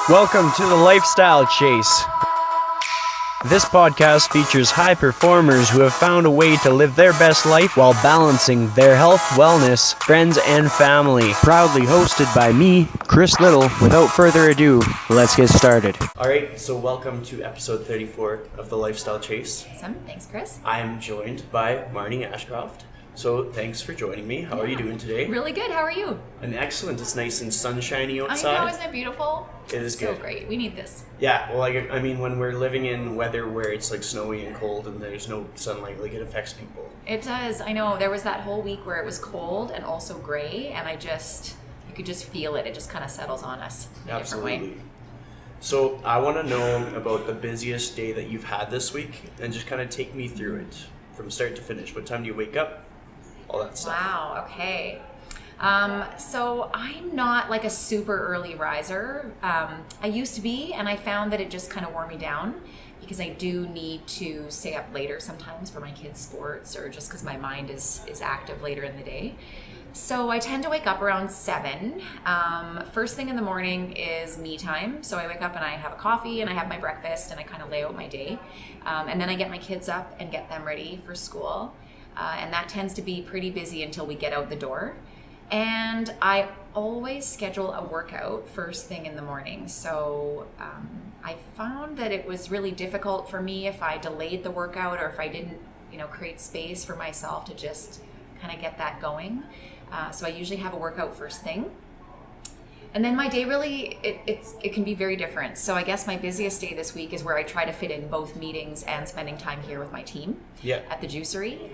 Welcome to the Lifestyle Chase. This podcast features high performers who have found a way to live their best life while balancing their health, wellness, friends, and family. Proudly hosted by me, Chris Little. Without further ado, let's get started. Alright, so welcome to episode 34 of the Lifestyle Chase. Awesome, thanks Chris. I am joined by Marnie Ashcroft. So thanks for joining me. How are you doing today? Really good, how are you? I'm excellent. It's nice and sunshiny outside. I know, isn't it beautiful? It is good. So great, we need this. Yeah, well, I mean, when we're living in weather where it's like snowy and cold and there's no sunlight, like it affects people. It does, I know. There was that whole week where it was cold and also gray, and you could just feel it. It just kind of settles on us in a different way. So I want to know about the busiest day that you've had this week and just kind of take me through it from start to finish. What time do you wake up? All that stuff. Wow, okay. So I'm not like a super early riser. I used to be, and I found that it just kind of wore me down because I do need to stay up later sometimes for my kids' sports or just because my mind is active later in the day. So I tend to wake up around 7. First thing in the morning is me time. So I wake up and I have a coffee and I have my breakfast and I kind of lay out my day. And then I get my kids up and get them ready for school. And that tends to be pretty busy until we get out the door. And I always schedule a workout first thing in the morning. So I found that it was really difficult for me if I delayed the workout or if I didn't, create space for myself to just kind of get that going. So I usually have a workout first thing. And then my day really, it can be very different. So I guess my busiest day this week is where I try to fit in both meetings and spending time here with my team at the juicery.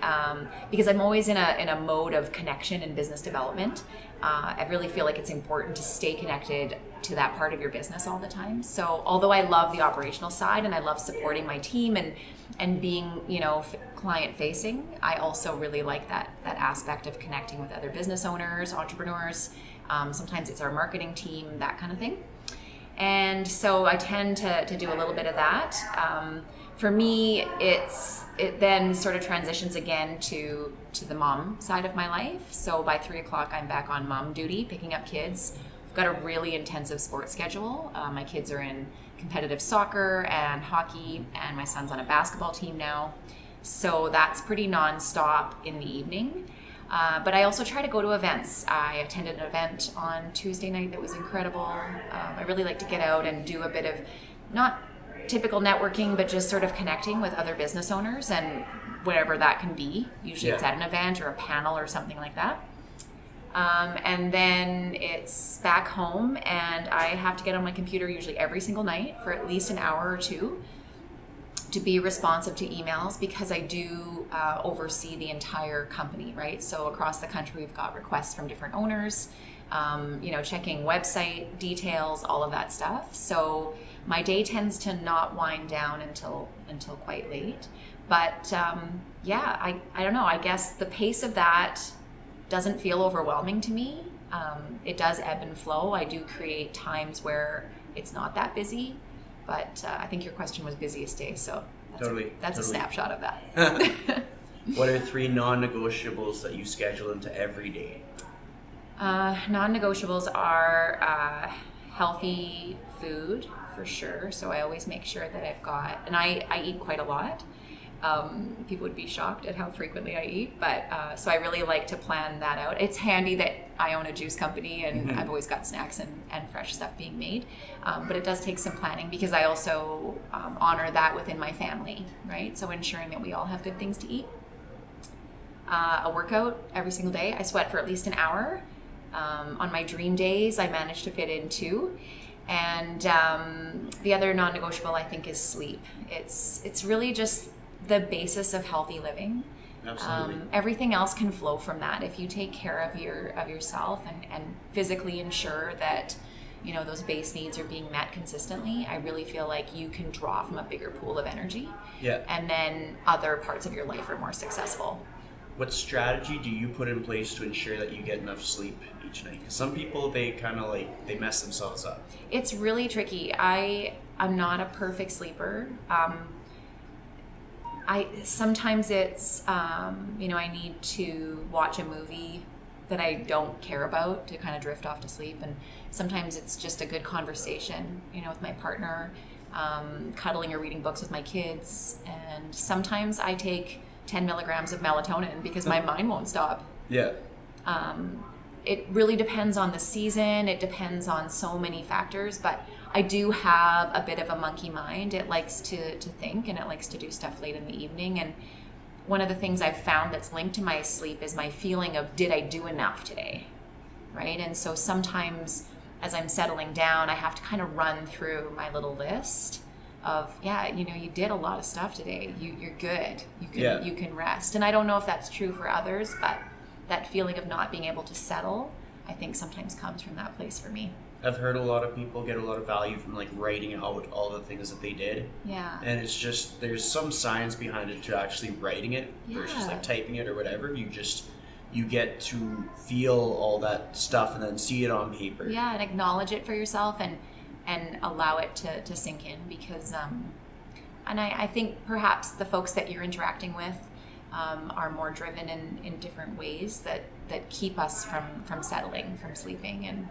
Because I'm always in a mode of connection and business development. I really feel like it's important to stay connected to that part of your business all the time. So although I love the operational side and I love supporting my team and being, client facing, I also really like that aspect of connecting with other business owners, entrepreneurs. Sometimes it's our marketing team, that kind of thing. And so I tend to do a little bit of that. For me, it then sort of transitions again to the mom side of my life. So by 3 o'clock, I'm back on mom duty, picking up kids. I've got a really intensive sports schedule. My kids are in competitive soccer and hockey, and my son's on a basketball team now. So that's pretty nonstop in the evening. But I also try to go to events. I attended an event on Tuesday night that was incredible. I really like to get out and do a bit of, not typical networking, but just sort of connecting with other business owners and whatever that can be. Usually it's at an event or a panel or something like that. And then it's back home and I have to get on my computer usually every single night for at least an hour or two to be responsive to emails because I do oversee the entire company, right? So across the country, we've got requests from different owners, checking website details, all of that stuff. So my day tends to not wind down until quite late. But I don't know, I guess the pace of that doesn't feel overwhelming to me. It does ebb and flow. I do create times where it's not that busy. But I think your question was busiest day, so that's a snapshot of that. What are 3 non-negotiables that you schedule into every day? Non-negotiables are healthy food, for sure. So I always make sure that I've got, and I eat quite a lot. People would be shocked at how frequently I eat, but so I really like to plan that out. It's handy that I own a juice company and I've always got snacks and fresh stuff being made, but it does take some planning because I also honor that within my family, right? So ensuring that we all have good things to eat. A workout every single day. I sweat for at least an hour. On my dream days, I manage to fit in 2. And the other non-negotiable, I think, is sleep. It's really just the basis of healthy living. Absolutely. Everything else can flow from that. If you take care of yourself and physically ensure that those base needs are being met consistently, I really feel like you can draw from a bigger pool of energy. Yeah. And then other parts of your life are more successful. What strategy do you put in place to ensure that you get enough sleep each night? Because some people, they kind of they mess themselves up. It's really tricky. I'm not a perfect sleeper. Sometimes it's I need to watch a movie that I don't care about to kind of drift off to sleep. And sometimes it's just a good conversation, with my partner, cuddling or reading books with my kids. And sometimes I take 10 milligrams of melatonin because my mind won't stop. Yeah. It really depends on the season. It depends on so many factors, but I do have a bit of a monkey mind. It likes to think, and it likes to do stuff late in the evening. And one of the things I've found that's linked to my sleep is my feeling of, did I do enough today? Right? And so sometimes as I'm settling down, I have to kind of run through my little list of, you did a lot of stuff today. You're good. You can rest. And I don't know if that's true for others, but that feeling of not being able to settle, I think sometimes comes from that place for me. I've heard a lot of people get a lot of value from like writing out all the things that they did. Yeah. And it's just, there's some science behind it to actually writing it versus like typing it or whatever. You get to feel all that stuff and then see it on paper. Yeah, and acknowledge it for yourself and allow it to sink in, because and I think perhaps the folks that you're interacting with are more driven in different ways that keep us from settling, from sleeping. And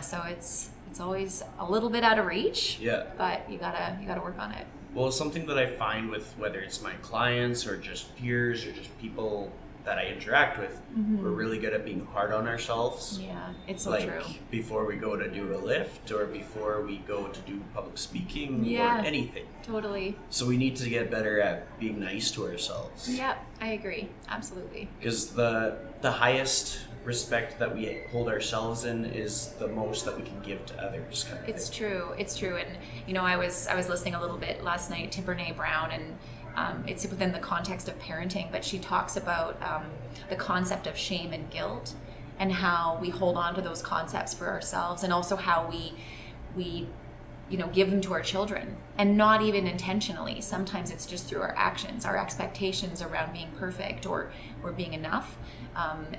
so it's always a little bit out of reach, but you gotta work on it. Well, something that I find with whether it's my clients or just peers or just people that I interact with, we're really good at being hard on ourselves. Yeah, it's so true. Before we go to do a lift or before we go to do public speaking or anything. Totally. So we need to get better at being nice to ourselves. Yeah, I agree. Absolutely. Because the highest respect that we hold ourselves in is the most that we can give to others. Kind of It's true. And I was listening a little bit last night to Brene Brown, and it's within the context of parenting, but she talks about the concept of shame and guilt and how we hold on to those concepts for ourselves, and also how we give them to our children, and not even intentionally. Sometimes it's just through our actions, our expectations around being perfect or being enough.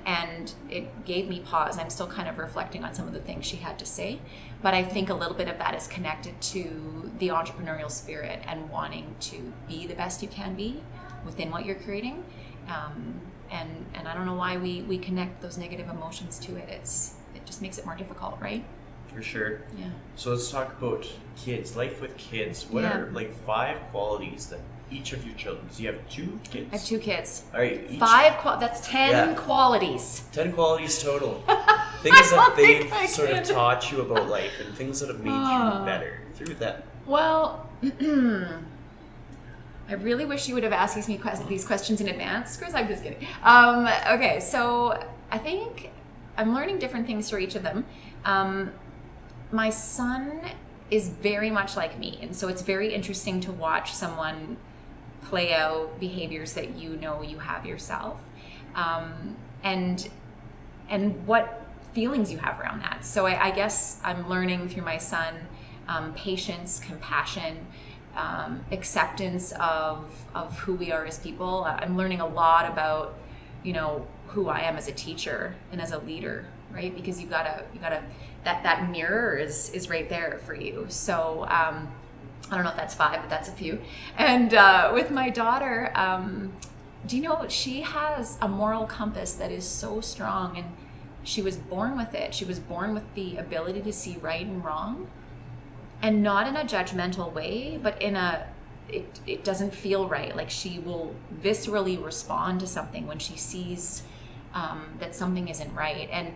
And it gave me pause. I'm still kind of reflecting on some of the things she had to say, but I think a little bit of that is connected to the entrepreneurial spirit and wanting to be the best you can be within what you're creating. And I don't know why we connect those negative emotions to it. It just makes it more difficult, right? For sure. Yeah. So let's talk about kids, life with kids. What are like 5 qualities that each of your children, so you have 2 kids? I have 2 kids. All right. That's 10 qualities. 10 qualities total. Things that they've sort of taught you about life and things that have made you better through them. Well, I really wish you would have asked me these questions in advance. Chris, I'm just kidding. Okay, so I think I'm learning different things for each of them. My son is very much like me, and so it's very interesting to watch someone play out behaviors that you have yourself, and what feelings you have around that. So I guess I'm learning through my son patience, compassion, acceptance of who we are as people. I'm learning a lot about who I am as a teacher and as a leader, right? Because you gotta that mirror is right there for you. So I don't know if that's 5, but that's a few. And with my daughter, do you know she has a moral compass that is so strong, and she was born with it. She was born with the ability to see right and wrong, and not in a judgmental way, but in it doesn't feel right. Like, she will viscerally respond to something when she sees that something isn't right. And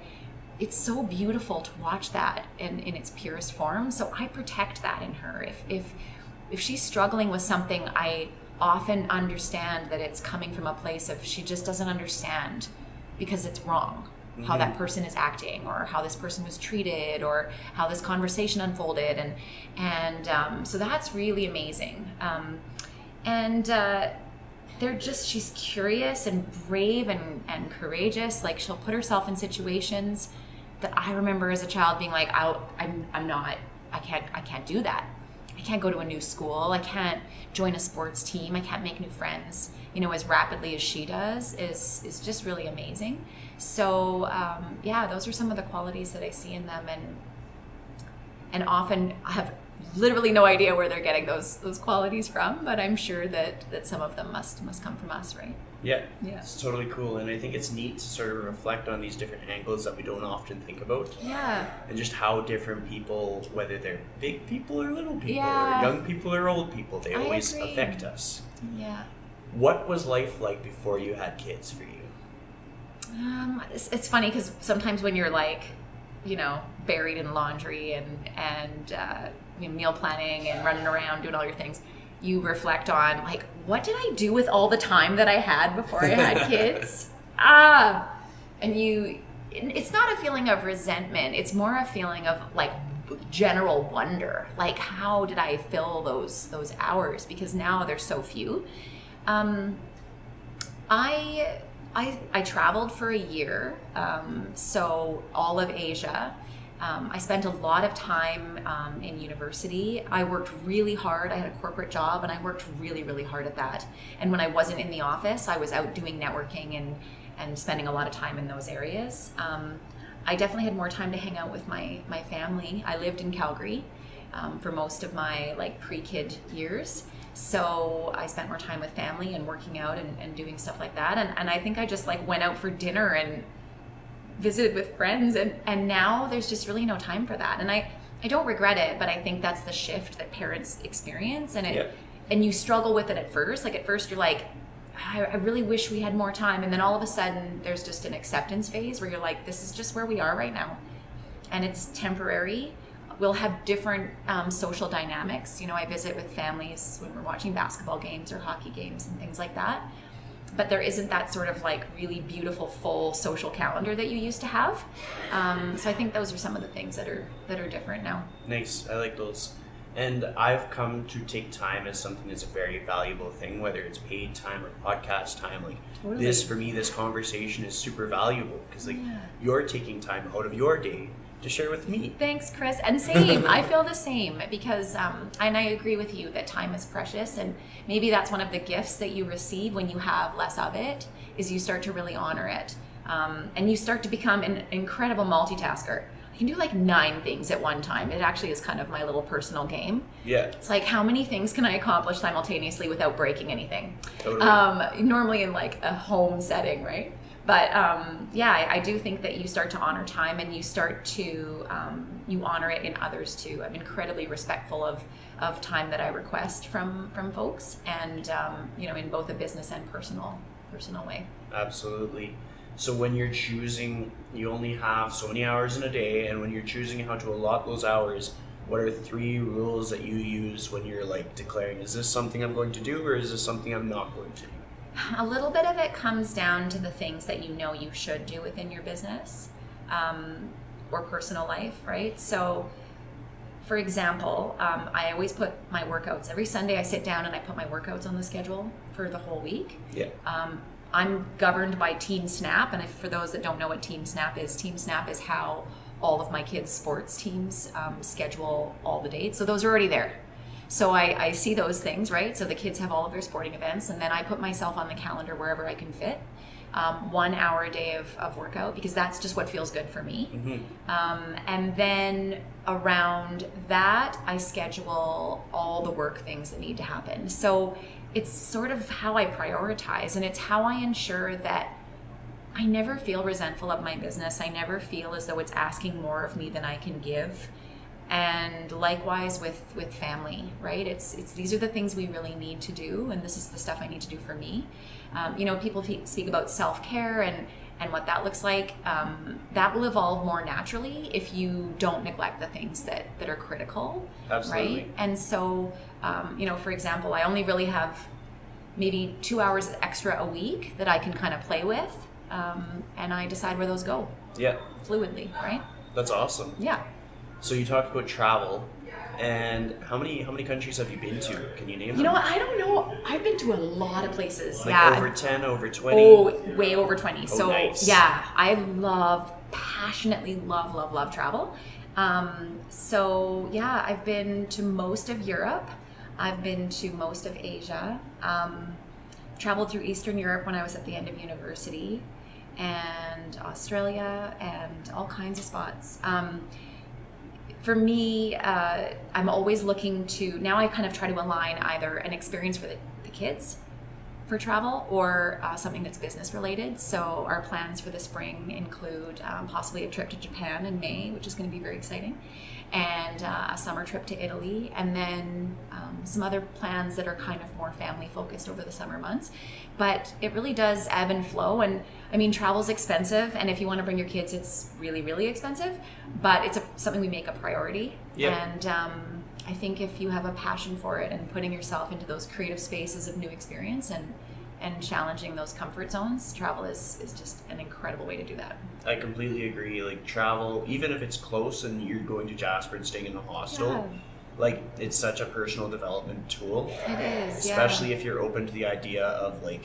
it's so beautiful to watch that in its purest form. So I protect that in her. If she's struggling with something, I often understand that it's coming from a place of she just doesn't understand because it's wrong. How that person is acting, or how this person was treated, or how this conversation unfolded, and so that's really amazing. She's curious and brave and courageous. Like, she'll put herself in situations that I remember as a child being like, I can't do that. I can't go to a new school. I can't join a sports team. I can't make new friends, as rapidly as she does is just really amazing. So, those are some of the qualities that I see in them, and often I have literally no idea where they're getting those qualities from, but I'm sure that some of them must come from us, right? Yeah, Yeah. it's totally cool. And I think it's neat to sort of reflect on these different angles that we don't often think about. Yeah. And just how different people, whether they're big people or little people, Yeah. or young people or old people, they I always agree. affect us. Yeah. What was life like before you had kids for you? It's funny because sometimes when you're like, buried in laundry and meal planning and running around doing all your things, you reflect on like, what did I do with all the time that I had before I had kids? And it's not a feeling of resentment. It's more a feeling of like general wonder. Like, how did I fill those hours? Because now there's so few. I traveled for a year, so all of Asia. I spent a lot of time in university. I worked really hard. I had a corporate job and I worked really, really hard at that. And when I wasn't in the office, I was out doing networking and spending a lot of time in those areas. I definitely had more time to hang out with my family. I lived in Calgary for most of my like pre-kid years. So I spent more time with family and working out and doing stuff like that. And I think I just like went out for dinner and visited with friends. And now there's just really no time for that. And I don't regret it, but I think that's the shift that parents experience. And you struggle with it at first. Like at first you're like, I really wish we had more time. And then all of a sudden there's just an acceptance phase where you're like, this is just where we are right now. And it's temporary. We'll have different social dynamics. I visit with families when we're watching basketball games or hockey games and things like that. But there isn't that sort of like really beautiful full social calendar that you used to have. So I think those are some of the things that are different now. Nice. I like those. And I've come to take time as something that's a very valuable thing, whether it's paid time or podcast time. Like Totally. this, for me, this conversation is super valuable because you're taking time out of your day to share with me. Thanks, Chris. And same, I feel the same because, and I agree with you that time is precious, and maybe that's one of the gifts that you receive when you have less of it, is you start to really honor it. And you start to become an incredible multitasker. I can do like 9 things at one time. It actually is kind of my little personal game. Yeah. It's like, how many things can I accomplish simultaneously without breaking anything? Totally. Normally in like a home setting, right? But I do think that you start to honor time, and you start to you honor it in others too. I'm incredibly respectful of time that I request from folks, and in both a business and personal way. Absolutely. So when you're choosing, you only have so many hours in a day, and when you're choosing how to allot those hours, what are 3 rules that you use when you're like declaring, is this something I'm going to do, or is this something I'm not going to do? A little bit of it comes down to the things that you should do within your business or personal life, right? So, for example, I always put my workouts. Every Sunday I sit down and I put my workouts on the schedule for the whole week. Yeah. I'm governed by Team Snap, and for those that don't know what Team Snap is how all of my kids' sports teams schedule all the dates. So those are already there. So I see those things, right? So the kids have all of their sporting events, and then I put myself on the calendar wherever I can fit 1 hour a day of workout, because that's just what feels good for me. Mm-hmm. And then around that, I schedule all the work things that need to happen. So it's sort of how I prioritize, and it's how I ensure that I never feel resentful of my business. I never feel as though it's asking more of me than I can give. And likewise with family, right? It's these are the things we really need to do, and this is the stuff I need to do for me. People speak about self-care and what that looks like. That will evolve more naturally if you don't neglect the things that are critical. Absolutely. Right? And so, for example, I only really have maybe 2 hours extra a week that I can kind of play with, and I decide where those go. Yeah. Fluidly, right? That's awesome. Yeah. So you talked about travel, and how many countries have you been to? Can you name them? You know what? I don't know. I've been to a lot of places. Like over 10, over 20? Oh, way over 20. Oh, so nice. Yeah, I passionately love travel. I've been to most of Europe. I've been to most of Asia. Traveled through Eastern Europe when I was at the end of university, and Australia, and all kinds of spots. For me, I'm always looking to, now I kind of try to align either an experience for the kids for travel, or something that's business related. So our plans for the spring include possibly a trip to Japan in May, which is going to be very exciting, and a summer trip to Italy, and then some other plans that are kind of more family focused over the summer months. But it really does ebb and flow. And I mean, travel's expensive, and if you want to bring your kids, it's really, really expensive, but it's something we make a priority. Yep. And I think if you have a passion for it and putting yourself into those creative spaces of new experience and challenging those comfort zones, travel is just an incredible way to do that. I completely agree. Like, travel, even if it's close and you're going to Jasper and staying in the hostel, like, it's such a personal development tool. It is, especially if you're open to the idea of, like,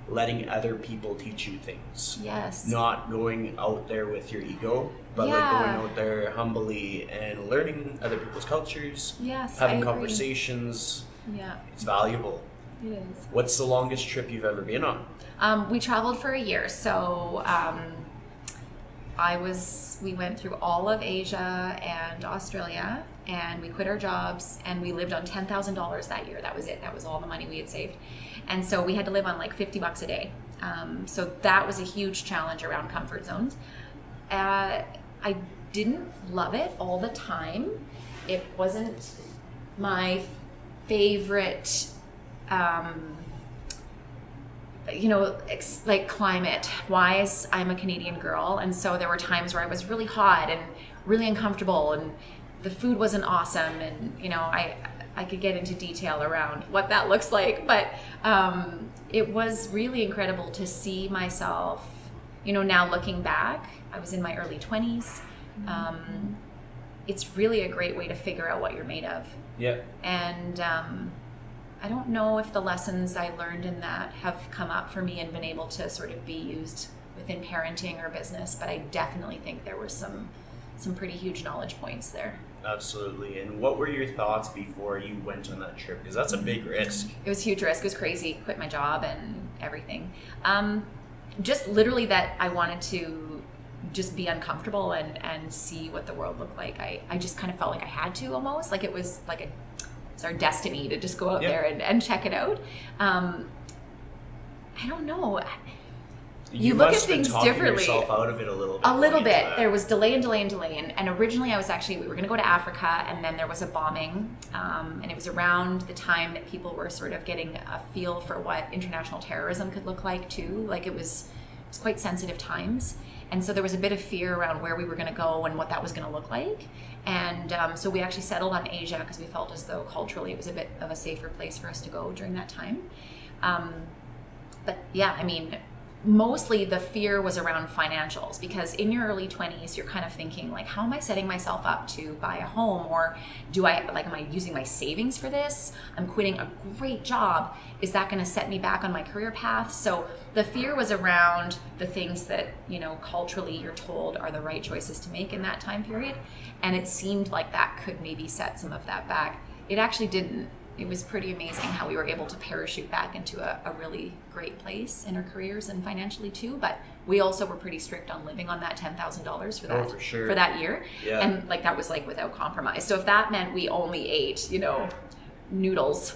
letting other people teach you things. Yes. Not going out there with your ego, but like going out there humbly and learning other people's cultures. Yes, having I agree. Conversations. Yeah. It's valuable. It is. What's the longest trip you've ever been on? We traveled for a year, so we went through all of Asia and Australia, and we quit our jobs, and we lived on $10,000 that year. That was it. That was all the money we had saved. And so we had to live on like $50 a day. So that was a huge challenge around comfort zones. I didn't love it all the time. It wasn't my favorite, like climate-wise. I'm a Canadian girl, and so there were times where I was really hot and really uncomfortable, and the food wasn't awesome, and I could get into detail around what that looks like, but it was really incredible to see myself, now looking back. I was in my early 20s. It's really a great way to figure out what you're made of. Yeah. And I don't know if the lessons I learned in that have come up for me and been able to sort of be used within parenting or business, but I definitely think there were some pretty huge knowledge points there. Absolutely. And what were your thoughts before you went on that trip? Because that's a big risk. It was a huge risk. It was crazy. Quit my job and everything. Just literally that I wanted to just be uncomfortable and see what the world looked like. I just kind of felt like I had to, almost like it was like it's our destiny to just go out there and check it out. I don't know. You look at things differently. Yourself out of it a little bit. A little bit. There was delay. And originally we were going to go to Africa, and then there was a bombing. And it was around the time that people were sort of getting a feel for what international terrorism could look like too. Like it was quite sensitive times. And so there was a bit of fear around where we were going to go and what that was going to look like. And so we actually settled on Asia because we felt as though culturally it was a bit of a safer place for us to go during that time. But yeah, I mean, mostly the fear was around financials, because in your early 20s, you're kind of thinking like, how am I setting myself up to buy a home? Or am I using my savings for this? I'm quitting a great job. Is that going to set me back on my career path? So the fear was around the things that, culturally you're told are the right choices to make in that time period. And it seemed like that could maybe set some of that back. It actually didn't. It was pretty amazing how we were able to parachute back into a really great place in our careers and financially too. But we also were pretty strict on living on that $10,000 for that for that year. Yeah. And like that was like without compromise. So if that meant we only ate, noodles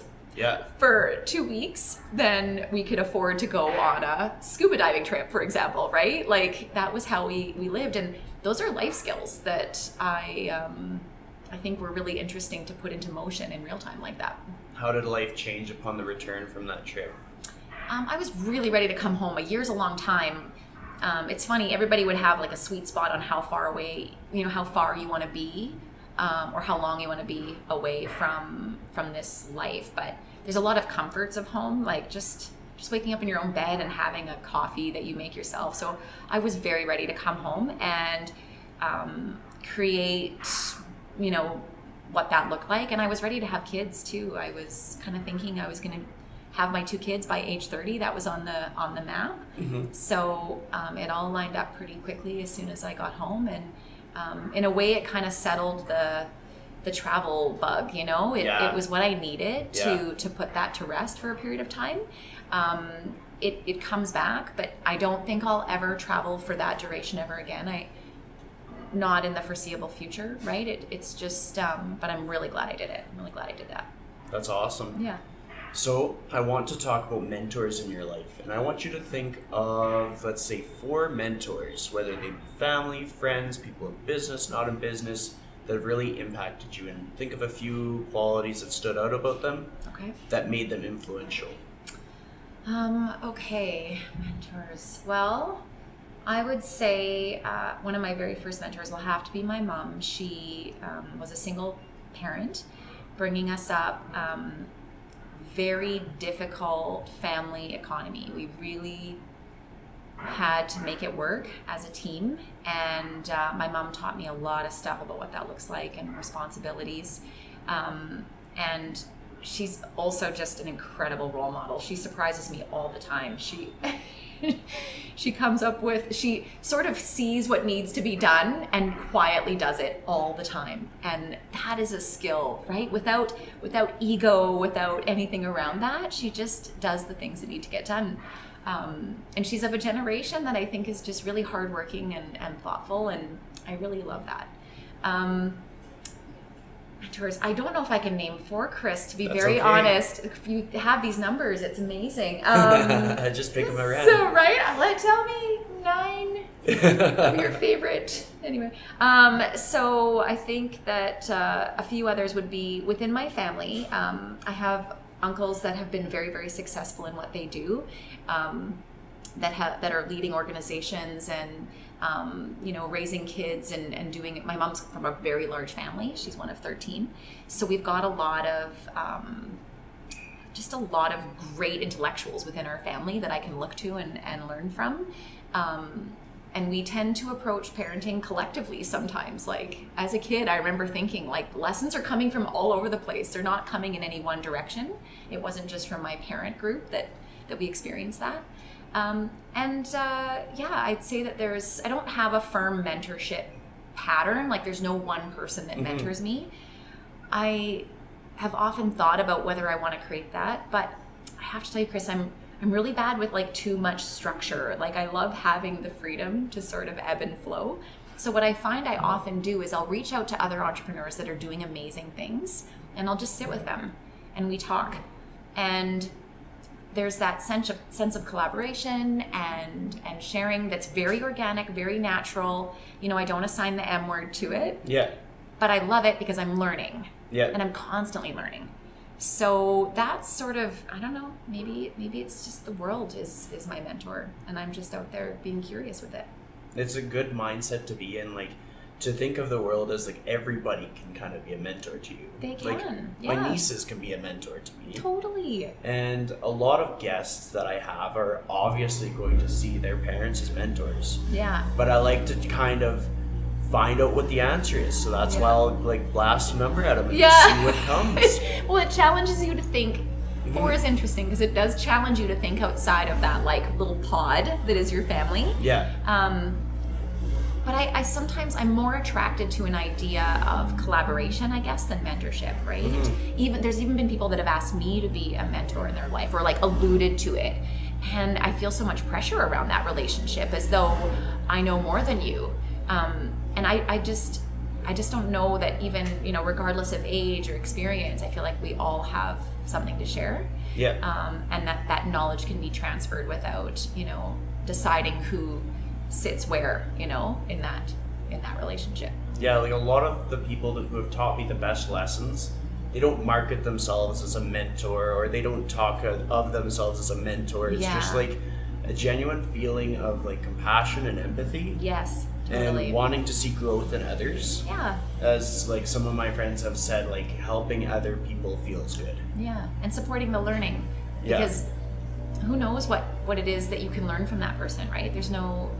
for 2 weeks, then we could afford to go on a scuba diving trip, for example, right? Like that was how we lived. And those are life skills that I think were really interesting to put into motion in real time like that. How did life change upon the return from that trip? I was really ready to come home. A year's a long time. It's funny, everybody would have like a sweet spot on how far away, how far you want to be, or how long you want to be away from this life. But there's a lot of comforts of home, like just waking up in your own bed and having a coffee that you make yourself. So I was very ready to come home and create what that looked like. And I was ready to have kids too. I was kind of thinking I was going to have my 2 kids by age 30. That was on the map. Mm-hmm. So it all lined up pretty quickly as soon as I got home. And in a way it kind of settled the travel bug, it was what I needed to put that to rest for a period of time. It comes back, but I don't think I'll ever travel for that duration ever again. Not in the foreseeable future, right? It's just, but I'm really glad I did it. I'm really glad I did that. That's awesome. Yeah. So I want to talk about mentors in your life, and I want you to think of, let's say, 4 mentors, whether they be family, friends, people in business, not in business, that have really impacted you, and think of a few qualities that stood out about them that made them influential. Okay, mentors. Well, I would say one of my very first mentors will have to be my mom. She was a single parent, bringing us up. Very difficult family economy. We really had to make it work as a team, and my mom taught me a lot of stuff about what that looks like and responsibilities. And she's also just an incredible role model. She surprises me all the time. She comes up with, she sort of sees what needs to be done and quietly does it all the time. And that is a skill, right? Without ego, without anything around that, she just does the things that need to get done. And she's of a generation that I think is just really hardworking and thoughtful, and I really love that. Mentors, I don't know if I can name 4, Chris, to be very honest. If you have these numbers, it's amazing. Just pick them around. So, right? Tell me 9 of your favorite. Anyway, so I think that a few others would be within my family. I have uncles that have been very, very successful in what they do, that are leading organizations and raising kids and doing it. My mom's from a very large family. She's one of 13. So we've got a lot of great intellectuals within our family that I can look to and learn from. And we tend to approach parenting collectively sometimes. Like as a kid, I remember thinking like lessons are coming from all over the place. They're not coming in any one direction. It wasn't just from my parent group that we experienced that. I'd say that I don't have a firm mentorship pattern. Like there's no one person that mentors me. I have often thought about whether I want to create that, but I have to tell you, Chris, I'm really bad with like too much structure. Like I love having the freedom to sort of ebb and flow. So what I find I often do is I'll reach out to other entrepreneurs that are doing amazing things, and I'll just sit with them and we talk. And there's that sense of collaboration and sharing that's very organic, very natural. I don't assign the M word to it. Yeah. But I love it because I'm learning. Yeah. And I'm constantly learning. So that's sort of, I don't know, maybe it's just the world is my mentor, and I'm just out there being curious with it. It's a good mindset to be in, like to think of the world as like everybody can kind of be a mentor to you. They can. Like, yeah. My nieces can be a mentor to me. Totally. And a lot of guests that I have are obviously going to see their parents as mentors. Yeah. But I like to kind of find out what the answer is. So that's why I'll like blast a number at them and see what comes. Well, it challenges you to think. 4 is interesting because it does challenge you to think outside of that like little pod that is your family. Yeah. But I sometimes I'm more attracted to an idea of collaboration, I guess, than mentorship, right? There's even been people that have asked me to be a mentor in their life or like alluded to it. And I feel so much pressure around that relationship as though I know more than you. And I just don't know that even, regardless of age or experience, I feel like we all have something to share. Yeah. And that knowledge can be transferred without, deciding who sits where, in that relationship. Yeah, like a lot of the people who have taught me the best lessons, they don't market themselves as a mentor, or they don't talk of themselves as a mentor. It's just like a genuine feeling of like compassion and empathy. Yes, totally. And wanting to see growth in others. Yeah. As like some of my friends have said, like helping other people feels good. Yeah, and supporting the learning. Because who knows what it is that you can learn from that person, right? There's no,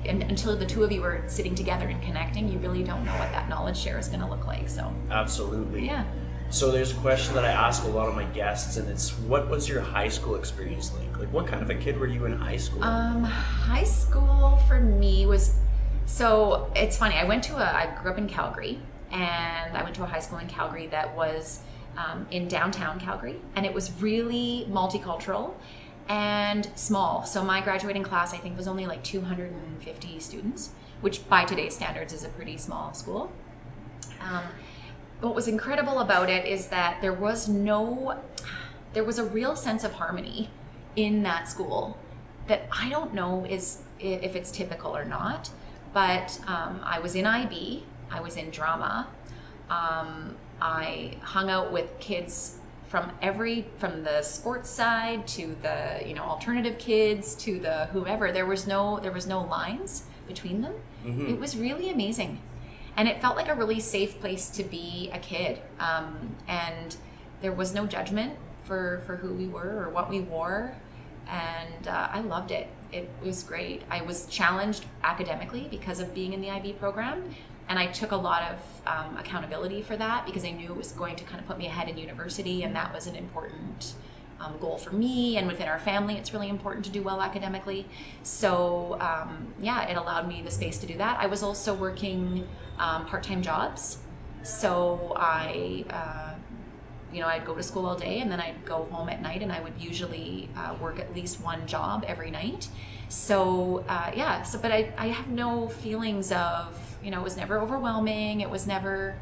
and until the two of you are sitting together and connecting, you really don't know what that knowledge share is going to look like. So absolutely. Yeah. So there's a question that I ask a lot of my guests, and it's, what was your high school experience like? Like, what kind of a kid were you in high school? High school for me was, so it's funny. I grew up in Calgary, and I went to a high school in Calgary that was in downtown Calgary, and it was really multicultural and small. So my graduating class, I think, was only like 250 students, which by today's standards is a pretty small school. What was incredible about it is that there was no, there was a real sense of harmony in that school that I don't know if it's typical or not, but I was in IB, I was in drama, I hung out with kids from the sports side to the alternative kids to the whoever. There was no lines between them. Mm-hmm. It was really amazing, and it felt like a really safe place to be a kid, and there was no judgment for who we were or what we wore, and I loved it. It was great. I was challenged academically because of being in the IB program, and I took a lot of accountability for that because I knew it was going to kind of put me ahead in university, and that was an important goal for me, and within our family it's really important to do well academically. So it allowed me the space to do that. I was also working part-time jobs, so I'd go to school all day and then I'd go home at night, and I would usually work at least one job every night. So but I have no feelings of, it was never overwhelming. It was never,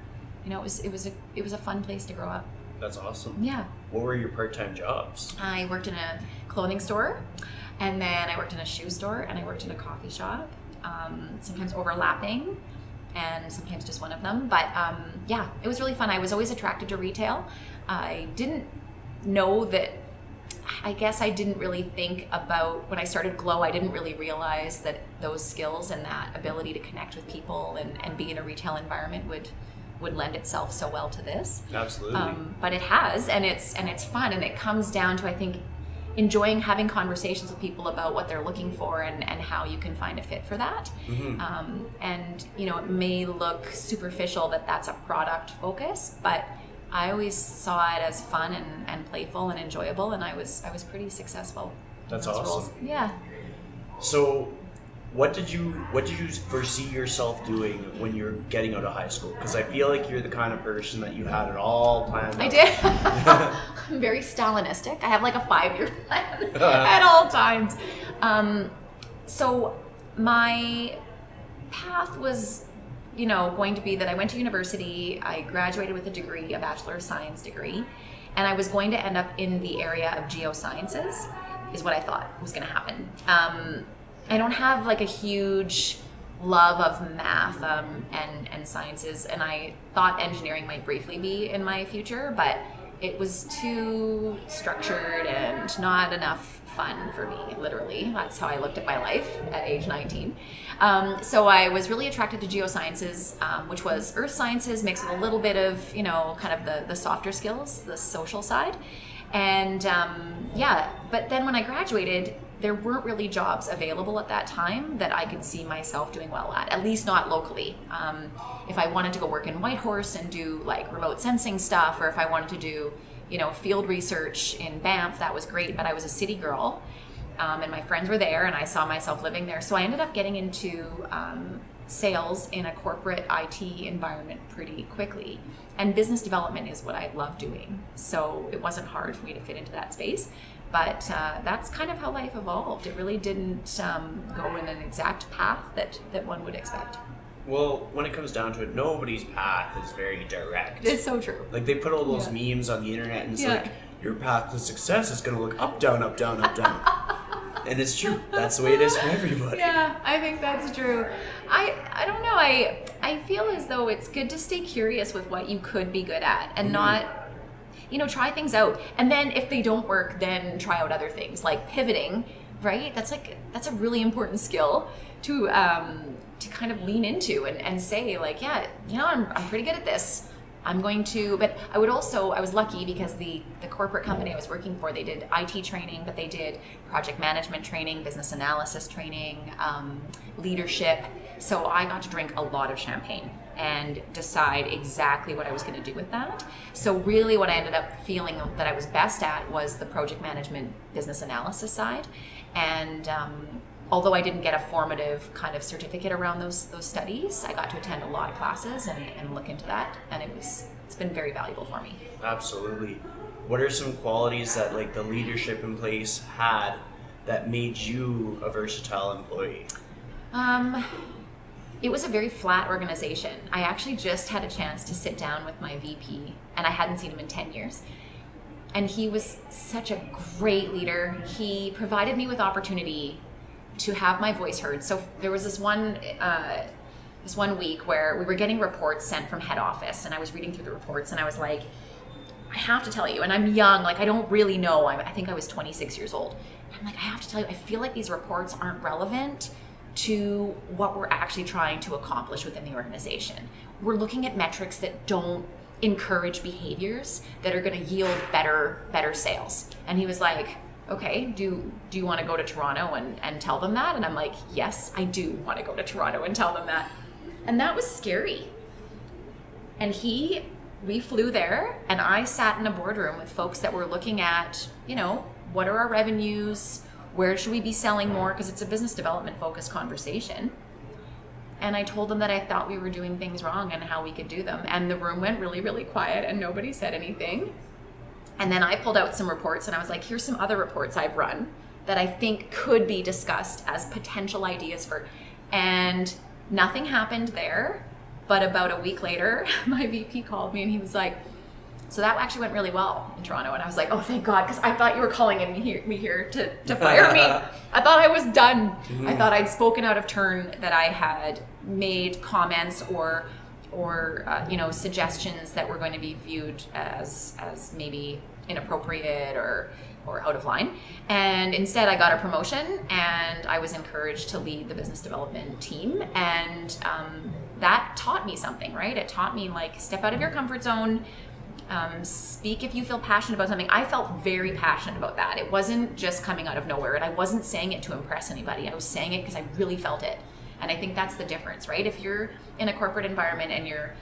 it was a fun place to grow up. That's awesome. Yeah. What were your part-time jobs? I worked in a clothing store, and then I worked in a shoe store, and I worked in a coffee shop, sometimes overlapping, and sometimes just one of them. But it was really fun. I was always attracted to retail. I didn't know that, I guess I didn't really think about, when I started Glow, I didn't really realize that those skills and that ability to connect with people and be in a retail environment would lend itself so well to this. Absolutely. But it has, and it's fun, and it comes down to, I think, enjoying having conversations with people about what they're looking for and how you can find a fit for that. Mm-hmm. It may look superficial that that's a product focus, but I always saw it as fun and playful and enjoyable, and I was pretty successful. That's in those awesome. roles. Yeah. So what did you foresee yourself doing when you're getting out of high school? Because I feel like you're the kind of person that you had it all planned out. I did. I'm very Stalinistic. I have like a 5-year plan at all times. So my path was, going to be that I went to university, I graduated with a degree, a Bachelor of Science degree, and I was going to end up in the area of geosciences, is what I thought was going to happen. I don't have like a huge love of math and sciences, and I thought engineering might briefly be in my future, but it was too structured and not enough fun for me, literally. That's how I looked at my life at age 19. So I was really attracted to geosciences, which was earth sciences mixed with a little bit of, kind of the softer skills, the social side. And but then when I graduated, there weren't really jobs available at that time that I could see myself doing well at least not locally. If I wanted to go work in Whitehorse and do like remote sensing stuff, or if I wanted to do, field research in Banff, that was great, but I was a city girl, and my friends were there, and I saw myself living there. So I ended up getting into sales in a corporate IT environment pretty quickly. And business development is what I love doing. So it wasn't hard for me to fit into that space. But that's kind of how life evolved. It really didn't go in an exact path that one would expect. Well, when it comes down to it, nobody's path is very direct. It's so true. Like, they put all those memes on the internet, and it's like, your path to success is going to look up, down, up, down, up, down. And it's true. That's the way it is for everybody. Yeah, I think that's true. I don't know. I feel as though it's good to stay curious with what you could be good at and not, try things out. And then if they don't work, then try out other things, like pivoting, right? That's a really important skill to kind of lean into and say like, I'm pretty good at this. I'm going to, but I was lucky because the corporate company I was working for, they did IT training, but they did project management training, business analysis training, leadership. So I got to drink a lot of champagne and decide exactly what I was going to do with that. So really what I ended up feeling that I was best at was the project management business analysis side. And although I didn't get a formative kind of certificate around those studies, I got to attend a lot of classes and look into that, and it's been very valuable for me. Absolutely. What are some qualities that like the leadership in place had that made you a versatile employee? It was a very flat organization. I actually just had a chance to sit down with my VP, and I hadn't seen him in 10 years. And he was such a great leader. He provided me with opportunity to have my voice heard. So there was this one week where we were getting reports sent from head office, and I was reading through the reports, and I was like, I have to tell you, and I'm young, like I don't really know. I think I was 26 years old. I'm like, I have to tell you, I feel like these reports aren't relevant to what we're actually trying to accomplish within the organization. We're looking at metrics that don't encourage behaviors that are going to yield better sales. And he was like, okay, do you want to go to Toronto and tell them that? And I'm like, yes, I do want to go to Toronto and tell them that. And that was scary. And we flew there, and I sat in a boardroom with folks that were looking at, what are our revenues? Where should we be selling more? Because it's a business development focused conversation. And I told them that I thought we were doing things wrong and how we could do them. And the room went really, really quiet, and nobody said anything. And then I pulled out some reports, and I was like, here's some other reports I've run that I think could be discussed as potential ideas for, and nothing happened there. But about a week later, my VP called me, and he was like, so that actually went really well in Toronto. And I was like, oh, thank God, because I thought you were calling me here to fire me. I thought I was done. Mm-hmm. I thought I'd spoken out of turn, that I had made comments or suggestions that were going to be viewed as maybe inappropriate or out of line. And instead I got a promotion, and I was encouraged to lead the business development team. And that taught me something, right? It taught me, like, step out of your comfort zone, speak if you feel passionate about something. I felt very passionate about that. It wasn't just coming out of nowhere, and I wasn't saying it to impress anybody. I was saying it because I really felt it. And I think that's the difference, right? If you're in a corporate environment and you're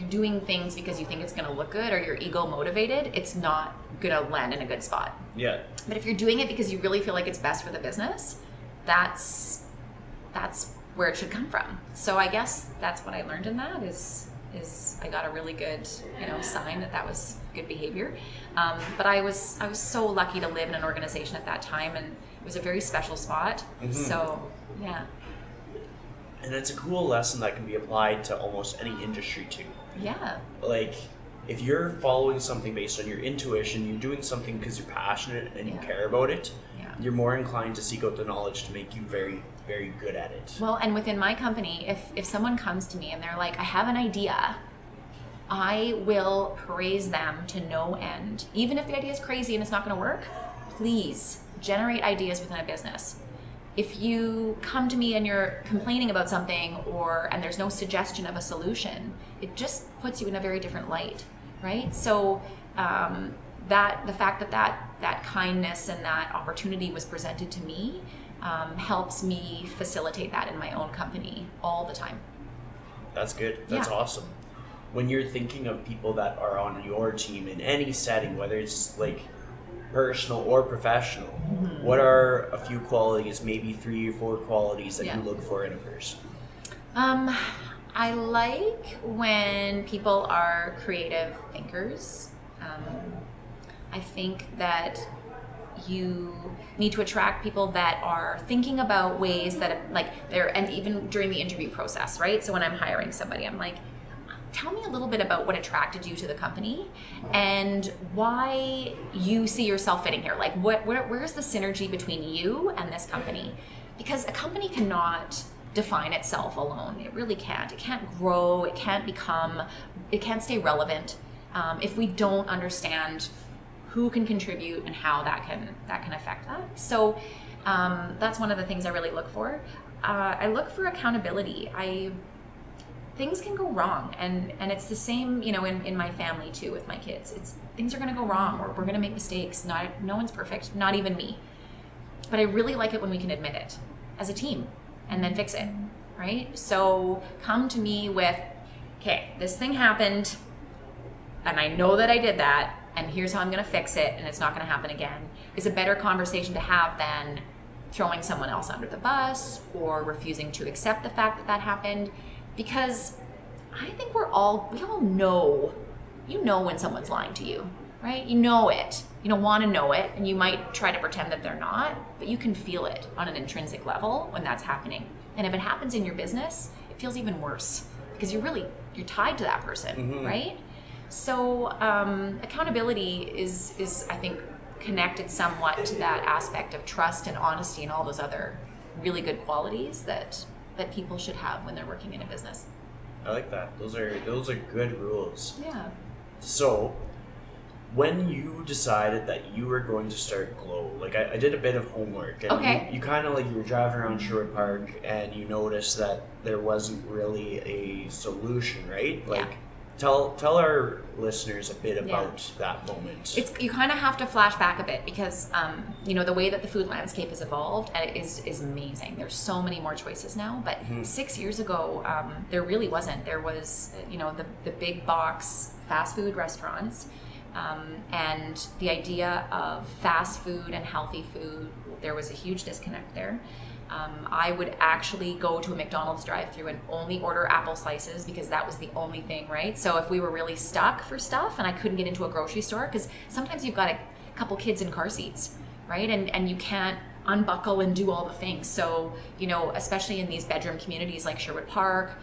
doing things because you think it's going to look good, or you're ego motivated, it's not going to land in a good spot. Yeah. But if you're doing it because you really feel like it's best for the business, that's where it should come from. So I guess that's what I learned in that is I got a really good, sign that was good behavior. But I was so lucky to live in an organization at that time, and it was a very special spot. Mm-hmm. So, yeah. And it's a cool lesson that can be applied to almost any industry too. Yeah. Like, if you're following something based on your intuition, you're doing something because you're passionate and you care about it, you're more inclined to seek out the knowledge to make you very, very good at it. Well, and within my company, if someone comes to me and they're like, I have an idea, I will praise them to no end. Even if the idea is crazy and it's not going to work, please generate ideas within a business. If you come to me and you're complaining about something and there's no suggestion of a solution, it just puts you in a very different light, right? So the fact that kindness and that opportunity was presented to me helps me facilitate that in my own company all the time. That's good. That's awesome. When you're thinking of people that are on your team in any setting, whether it's like personal or professional, mm-hmm. what are a few qualities, maybe 3 or 4 qualities that you look for in a person? I like when people are creative thinkers. I think that you need to attract people that are thinking about ways that, and even during the interview process, right? So when I'm hiring somebody, I'm like, tell me a little bit about what attracted you to the company and why you see yourself fitting here. Like, where's the synergy between you and this company? Because a company cannot define itself alone. It really can't. It can't grow. It can't stay relevant if we don't understand who can contribute and how that can affect that. So that's one of the things I really look for. I look for accountability. Things can go wrong, and it's the same, in my family too with my kids. Things are going to go wrong, or we're going to make mistakes. No one's perfect, not even me. But I really like it when we can admit it as a team and then fix it, right? So come to me with, okay, this thing happened, and I know that I did that, and here's how I'm going to fix it, and it's not going to happen again, is a better conversation to have than throwing someone else under the bus or refusing to accept the fact that happened. Because I think we all know, when someone's lying to you, right? You know it. You don't want to know it, and you might try to pretend that they're not, but you can feel it on an intrinsic level when that's happening. And if it happens in your business, it feels even worse because you're tied to that person, mm-hmm. right? So accountability is I think connected somewhat to that aspect of trust and honesty and all those other really good qualities that people should have when they're working in a business. I like that. Those are good rules. Yeah. So, when you decided that you were going to start Glow, like I did a bit of homework, and Okay. you kind of like you were driving around Sherwood Park, and you noticed that there wasn't really a solution, right? Like, Yeah. tell our listeners a bit about that moment. You kind of have to flash back a bit because the way that the food landscape has evolved is amazing. There's so many more choices now, but 6 years ago there really wasn't. There was the big box fast food restaurants, and the idea of fast food and healthy food, there was a huge disconnect there. I would actually go to a McDonald's drive-thru and only order apple slices because that was the only thing, right? So if we were really stuck for stuff and I couldn't get into a grocery store, because sometimes you've got a couple kids in car seats, right? And you can't unbuckle and do all the things. So, especially in these bedroom communities like Sherwood Park,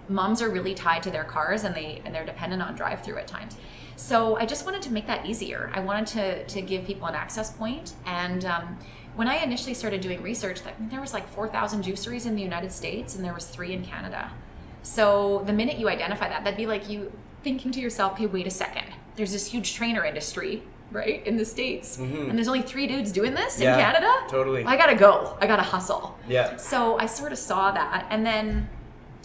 moms are really tied to their cars and they're dependent on drive-thru at times. So I just wanted to make that easier. I wanted to give people an access point. And when I initially started doing research, there was like 4,000 juiceries in the United States and there was 3 in Canada. So the minute you identify that, that'd be like you thinking to yourself, okay, wait a second. There's this huge trainer industry, right, in the States. And there's only 3 dudes doing this in Canada? Totally. I gotta go. I gotta hustle. Yeah. So I sort of saw that. And then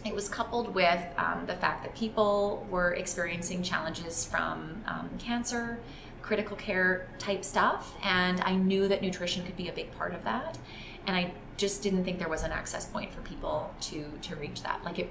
it was coupled with the fact that people were experiencing challenges from cancer, critical care type stuff, and I knew that nutrition could be a big part of that, and I just didn't think there was an access point for people to reach that. Like it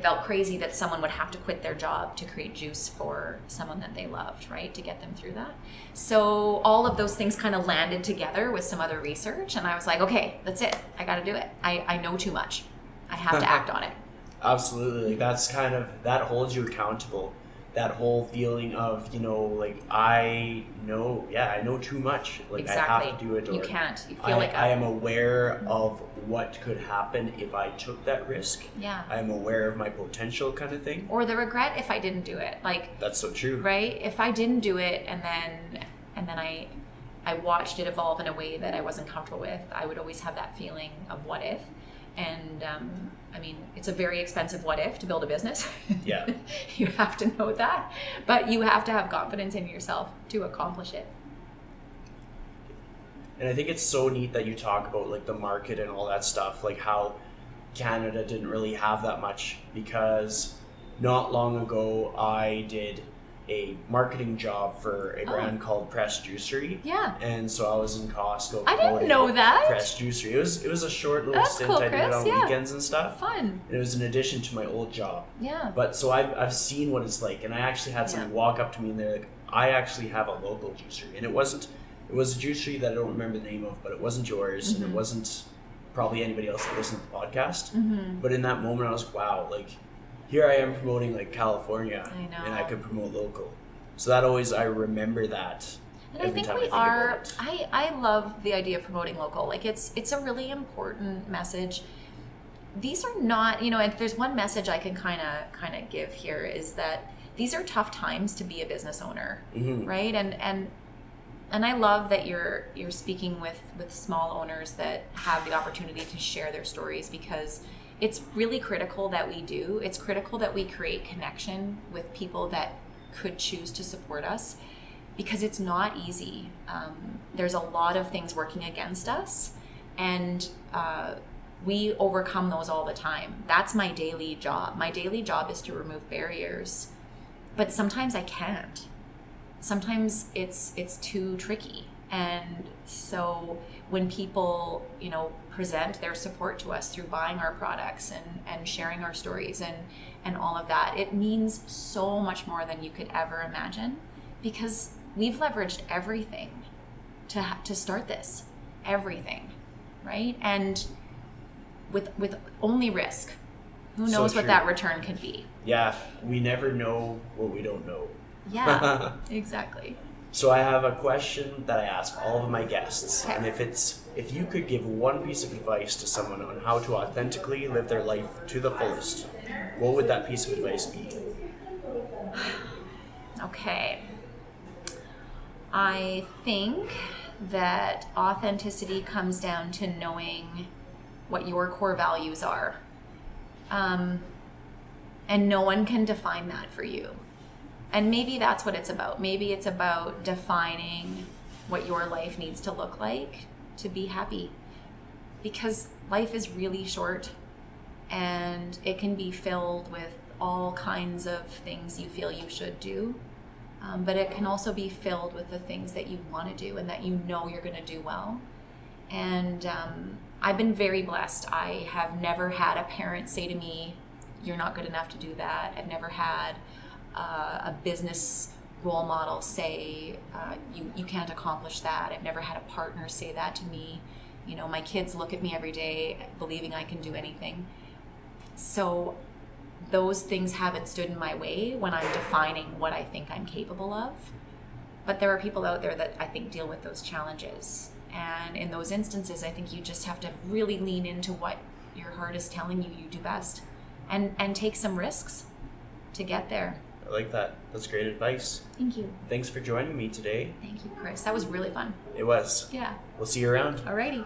felt crazy that someone would have to quit their job to create juice for someone that they loved, right, to get them through that. So all of those things kind of landed together with some other research, and I was like, okay, that's it, I got to do it. I know too much, I have to act on it. Absolutely. Like that's kind of, that holds you accountable. That whole feeling of, I know too much. Like Exactly. I have to do it. Or You can't. You feel like I am aware of what could happen if I took that risk. Yeah. I am aware of my potential kind of thing. Or the regret if I didn't do it. Like, that's so true. right? If I didn't do it and then I watched it evolve in a way that I wasn't comfortable with, I would always have that feeling of what if. And it's a very expensive what if to build a business. Yeah. You have to know that, but you have to have confidence in yourself to accomplish it. And I think it's so neat that you talk about like the market and all that stuff, like how Canada didn't really have that much, because not long ago I did a marketing job for a brand called Press Juicery. Yeah. And so I was in Costco. I didn't know that. Press Juicery. It was a short little That's stint. cool, I did it Chris. on Yeah. weekends and stuff. Fun. And it was an addition to my old job. Yeah. But so I've seen what it's like, and I actually had someone walk up to me and they're like, I actually have a local juicery. And it was a juicery that I don't remember the name of, but it wasn't yours, and it wasn't probably anybody else that listened to the podcast. But in that moment I was like, wow, like here I am promoting like California, I know. and I could promote local. So that always, I remember that. And I think we are, I love the idea of promoting local. Like it's a really important message. These are not, if there's one message I can kind of give here, is that these are tough times to be a business owner, right? And I love that you're speaking with small owners that have the opportunity to share their stories, because it's really critical that we do. It's critical that we create connection with people that could choose to support us, because it's not easy. There's a lot of things working against us, and we overcome those all the time. That's my daily job. My daily job is to remove barriers, but sometimes I can't. Sometimes it's too tricky. And so when people, present their support to us through buying our products and sharing our stories and all of that, it means so much more than you could ever imagine, because we've leveraged everything to start this, everything, right? And with only risk. Who knows what that return can be? Yeah, we never know what we don't know. Yeah, exactly. So I have a question that I ask all of my guests, and if you could give one piece of advice to someone on how to authentically live their life to the fullest, what would that piece of advice be? Okay. I think that authenticity comes down to knowing what your core values are. And no one can define that for you. And maybe that's what it's about. Maybe it's about defining what your life needs to look like to be happy. Because life is really short and it can be filled with all kinds of things you feel you should do. But it can also be filled with the things that you want to do and that you know you're going to do well. And I've been very blessed. I have never had a parent say to me, "You're not good enough to do that." I've never had a business role model say, you can't accomplish that. I've never had a partner say that to me. You know, my kids look at me every day believing I can do anything. So those things haven't stood in my way when I'm defining what I think I'm capable of. But there are people out there that I think deal with those challenges. And in those instances, I think you just have to really lean into what your heart is telling you you do best and take some risks to get there. I like that. That's great advice. Thank you. Thanks for joining me today. Thank you, Chris. That was really fun. It was. Yeah. We'll see you around. Alrighty.